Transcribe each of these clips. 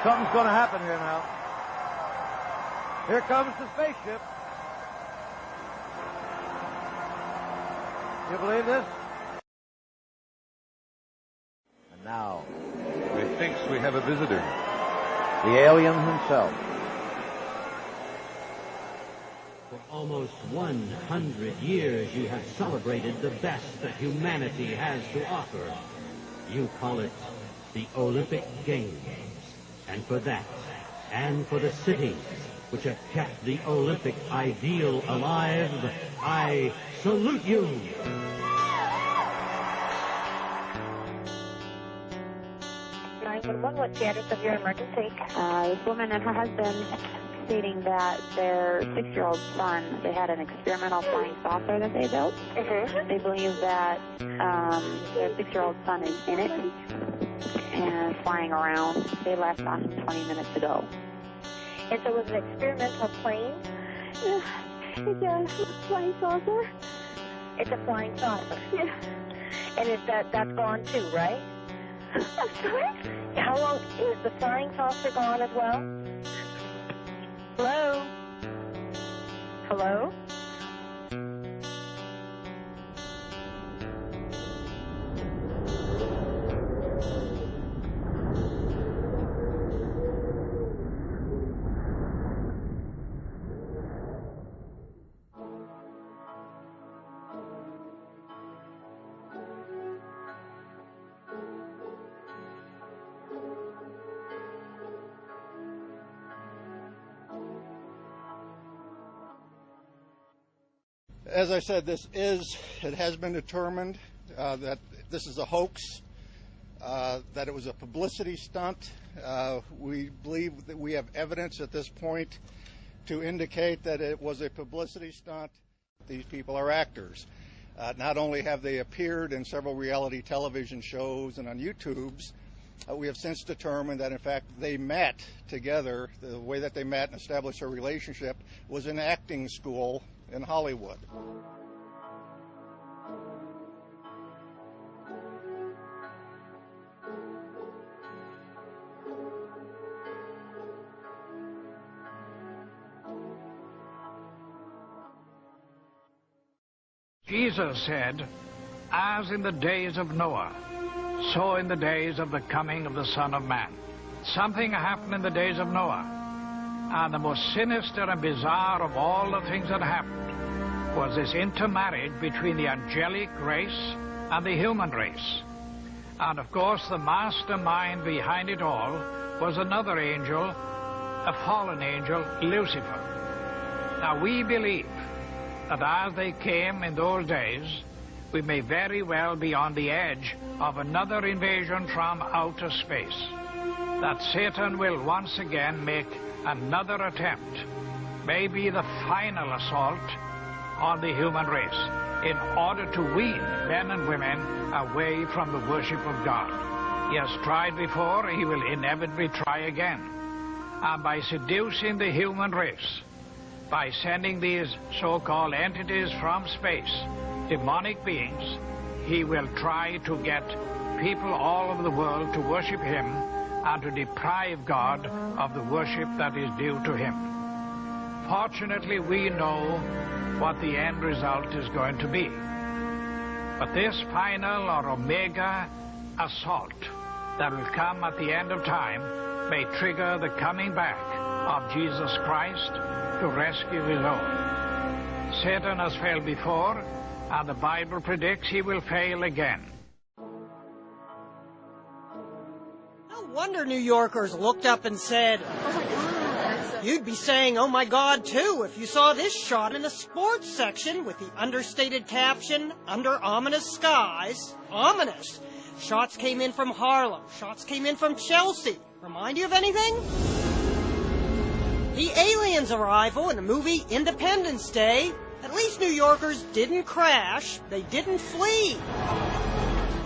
something's going to happen here now. Here comes the spaceship. You believe this? And now, Methinks we have a visitor. the alien himself. For almost 100 years you have celebrated the best that humanity has to offer. You call it the Olympic Games. And for that, and for the cities which have kept the Olympic ideal alive, I salute you. What's the address of your emergency? This woman and her husband stating that their 6-year-old son, they had an experimental flying saucer that they built. Mm-hmm. They believe that their 6-year-old son is in it and flying around. They left on 20 minutes ago. And so was it an experimental plane? Yeah, it's a flying saucer. It's a flying saucer? Yeah. And is that's gone too, right? I'm sorry? How long is the flying saucer gone as well? Hello? Hello? As I said, it has been determined that this is a hoax, that it was a publicity stunt. We believe that we have evidence at this point to indicate that it was a publicity stunt. These people are actors. Not only have they appeared in several reality television shows and on YouTubes, we have since determined that, in fact, they met together. The way that they met and established their relationship was in acting school in Hollywood. Jesus said, as in the days of Noah, so in the days of the coming of the Son of Man. Something happened in the days of Noah. And the most sinister and bizarre of all the things that happened was this intermarriage between the angelic race and the human race. And of course, the mastermind behind it all was another angel, a fallen angel, Lucifer. Now, we believe that as they came in those days, we may very well be on the edge of another invasion from outer space. That Satan will once again make another attempt, maybe the final assault on the human race, in order to wean men and women away from the worship of God. He has tried before, he will inevitably try again. And by seducing the human race, by sending these so-called entities from space, demonic beings, he will try to get people all over the world to worship him and to deprive God of the worship that is due to him. Fortunately, we know what the end result is going to be. But this final or omega assault that will come at the end of time may trigger the coming back of Jesus Christ to rescue his own. Satan has failed before, and the Bible predicts he will fail again. No wonder New Yorkers looked up and said, "Oh my God." You'd be saying, "Oh my God," too, if you saw this shot in the sports section with the understated caption, "Under ominous skies." Ominous. Shots came in from Harlem. Shots came in from Chelsea. Remind you of anything? The aliens' arrival in the movie Independence Day. At least New Yorkers didn't crash. They didn't flee.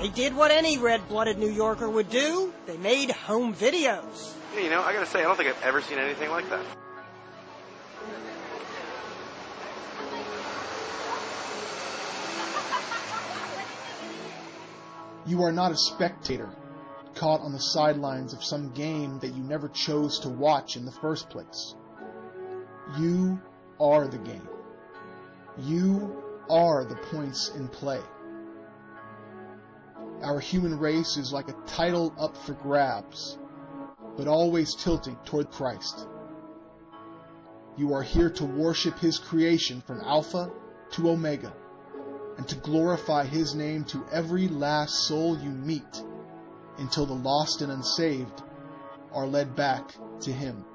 They did what any red-blooded New Yorker would do. They made home videos. You know, I gotta say, I don't think I've ever seen anything like that. You are not a spectator. caught on the sidelines of some game that you never chose to watch in the first place. You are the game. You are the points in play. Our human race is like a title up for grabs, but always tilting toward Christ. You are here to worship His creation from Alpha to Omega, and to glorify His name to every last soul you meet, until the lost and unsaved are led back to Him.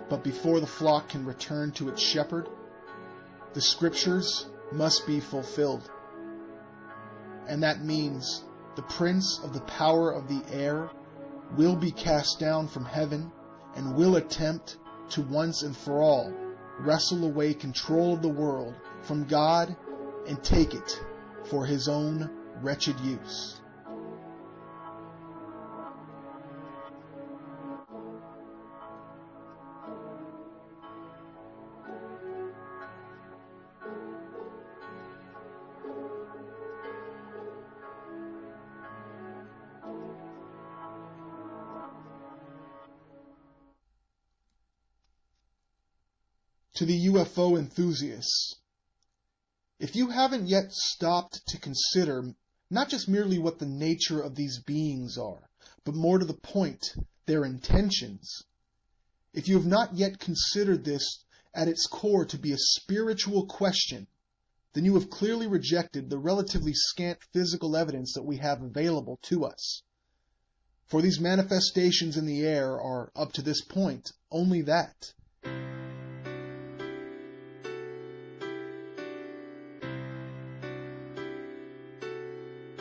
But before the flock can return to its shepherd, the Scriptures must be fulfilled. And that means the prince of the power of the air will be cast down from heaven and will attempt to once and for all wrestle away control of the world from God and take it for his own wretched use. To the UFO enthusiasts, if you haven't yet stopped to consider not just merely what the nature of these beings are, but more to the point, their intentions, if you have not yet considered this at its core to be a spiritual question, then you have clearly rejected the relatively scant physical evidence that we have available to us. For these manifestations in the air are, up to this point, only that.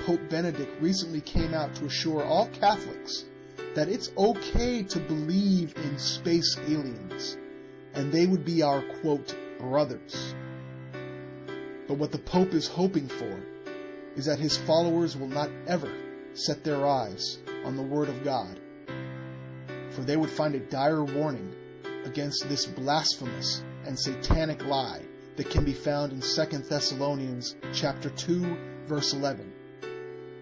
Pope Benedict recently came out to assure all Catholics that it's okay to believe in space aliens, and they would be our, quote, brothers. But what the Pope is hoping for is that his followers will not ever set their eyes on the Word of God, for they would find a dire warning against this blasphemous and satanic lie that can be found in 2 Thessalonians chapter 2, verse 11.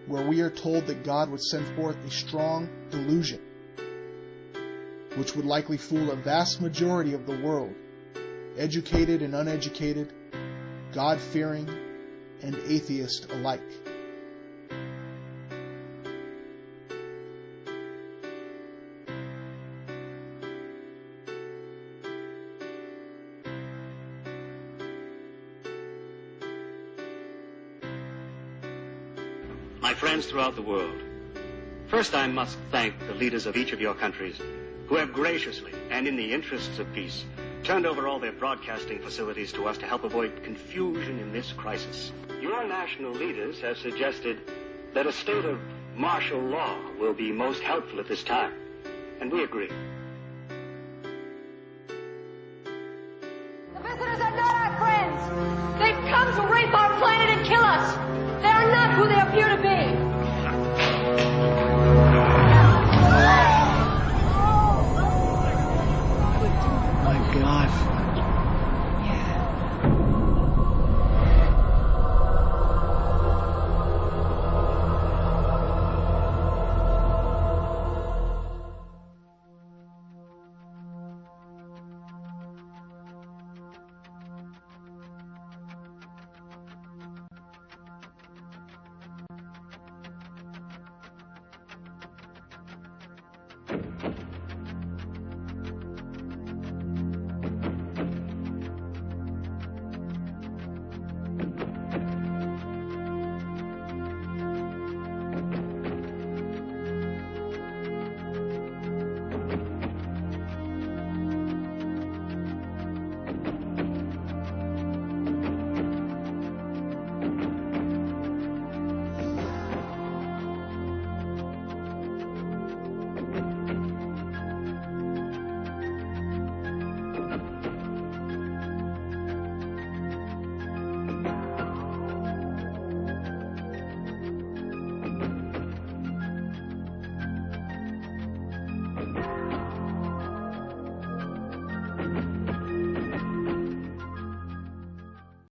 Where we are told that God would send forth a strong delusion, which would likely fool a vast majority of the world, educated and uneducated, God-fearing and atheist alike. My friends throughout the world, first I must thank the leaders of each of your countries who have graciously and in the interests of peace turned over all their broadcasting facilities to us to help avoid confusion in this crisis. Your national leaders have suggested that a state of martial law will be most helpful at this time, and we agree. The visitors are not our friends. They've come to rape our planet and kill us. They are not who they appear to be.